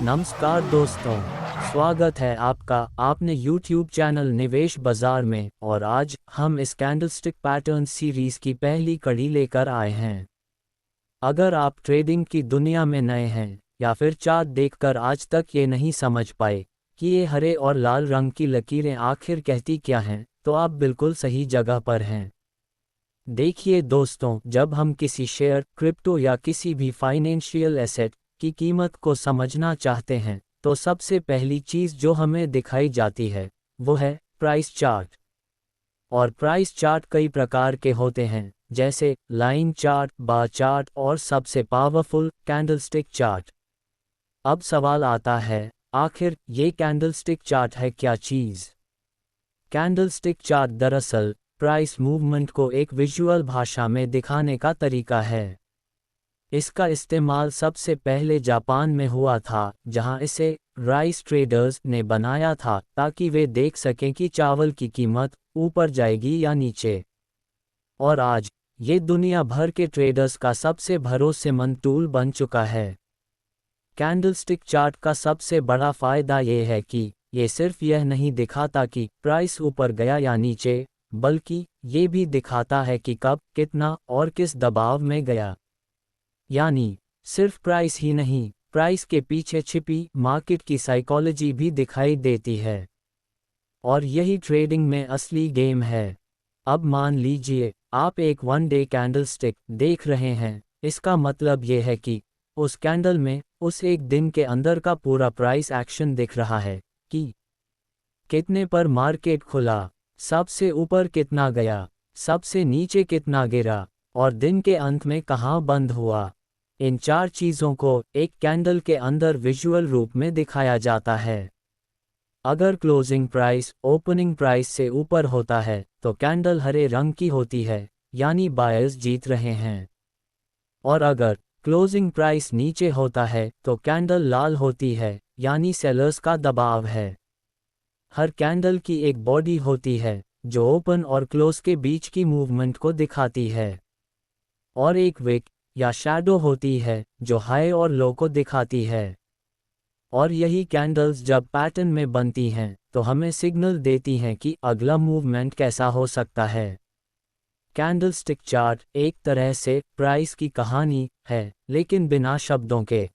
नमस्कार दोस्तों, स्वागत है आपका आपने YouTube चैनल निवेश बाजार में। और आज हम इस कैंडलस्टिक पैटर्न सीरीज की पहली कड़ी लेकर आए हैं। अगर आप ट्रेडिंग की दुनिया में नए हैं या फिर चार्ट देखकर आज तक ये नहीं समझ पाए कि ये हरे और लाल रंग की लकीरें आखिर कहती क्या हैं, तो आप बिल्कुल सही जगह पर हैं। देखिए दोस्तों, जब हम किसी शेयर, क्रिप्टो या किसी भी फाइनेंशियल एसेट की कीमत को समझना चाहते हैं, तो सबसे पहली चीज़ जो हमें दिखाई जाती है वो है प्राइस चार्ट। और प्राइस चार्ट कई प्रकार के होते हैं, जैसे लाइन चार्ट, बार चार्ट और सबसे पावरफुल कैंडलस्टिक चार्ट। अब सवाल आता है, आखिर ये कैंडलस्टिक चार्ट है क्या चीज़? कैंडलस्टिक चार्ट दरअसल प्राइस मूवमेंट को एक विजुअल भाषा में दिखाने का तरीका है। इसका इस्तेमाल सबसे पहले जापान में हुआ था, जहां इसे राइस ट्रेडर्स ने बनाया था ताकि वे देख सकें कि चावल की कीमत ऊपर जाएगी या नीचे। और आज ये दुनिया भर के ट्रेडर्स का सबसे भरोसेमंद टूल बन चुका है। कैंडलस्टिक चार्ट का सबसे बड़ा फायदा ये है कि ये सिर्फ यह नहीं दिखाता कि प्राइस ऊपर गया या नीचे, बल्कि ये भी दिखाता है कि कब, कितना और किस दबाव में गया। यानी सिर्फ प्राइस ही नहीं, प्राइस के पीछे छिपी मार्केट की साइकोलॉजी भी दिखाई देती है। और यही ट्रेडिंग में असली गेम है। अब मान लीजिए आप एक वन डे कैंडलस्टिक देख रहे हैं। इसका मतलब ये है कि उस कैंडल में उस एक दिन के अंदर का पूरा प्राइस एक्शन दिख रहा है कि कितने पर मार्केट खुला, सबसे ऊपर कितना गया, सबसे नीचे कितना गिरा और दिन के अंत में कहाँ बंद हुआ। इन चार चीज़ों को एक कैंडल के अंदर विजुअल रूप में दिखाया जाता है। अगर क्लोजिंग प्राइस ओपनिंग प्राइस से ऊपर होता है तो कैंडल हरे रंग की होती है, यानी बायर्स जीत रहे हैं। और अगर क्लोजिंग प्राइस नीचे होता है तो कैंडल लाल होती है, यानी सेलर्स का दबाव है। हर कैंडल की एक बॉडी होती है जो ओपन और क्लोज के बीच की मूवमेंट को दिखाती है। और एक विक या शैडो होती है जो हाई और लो को दिखाती है। और यही कैंडल्स जब पैटर्न में बनती हैं तो हमें सिग्नल देती हैं कि अगला मूवमेंट कैसा हो सकता है। कैंडलस्टिक चार्ट एक तरह से प्राइस की कहानी है, लेकिन बिना शब्दों के।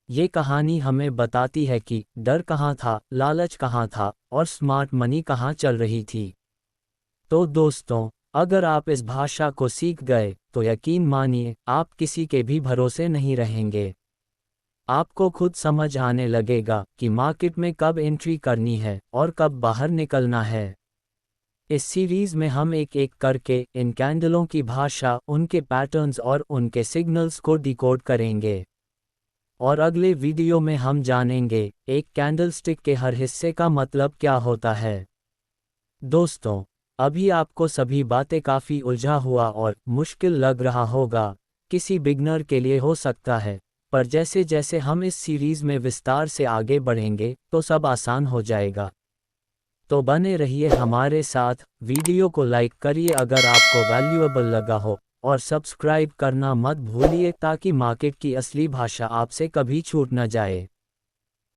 ये कहानी हमें बताती है कि डर कहाँ था, लालच कहाँ था और स्मार्ट मनी कहाँ चल रही थी। तो दोस्तों, अगर आप इस भाषा को सीख गए तो यकीन मानिए आप किसी के भी भरोसे नहीं रहेंगे। आपको खुद समझ आने लगेगा कि मार्केट में कब एंट्री करनी है और कब बाहर निकलना है। इस सीरीज में हम एक एक करके इन कैंडलों की भाषा, उनके पैटर्न्स और उनके सिग्नल्स को डिकोड करेंगे। और अगले वीडियो में हम जानेंगे एक कैंडलस्टिक के हर हिस्से का मतलब क्या होता है। दोस्तों, अभी आपको सभी बातें काफ़ी उलझा हुआ और मुश्किल लग रहा होगा। किसी बिगनर के लिए हो सकता है, पर जैसे जैसे हम इस सीरीज़ में विस्तार से आगे बढ़ेंगे तो सब आसान हो जाएगा। तो बने रहिए हमारे साथ, वीडियो को लाइक करिए अगर आपको वैल्यूएबल लगा हो, और सब्सक्राइब करना मत भूलिए ताकि मार्केट की असली भाषा आपसे कभी छूट न जाए।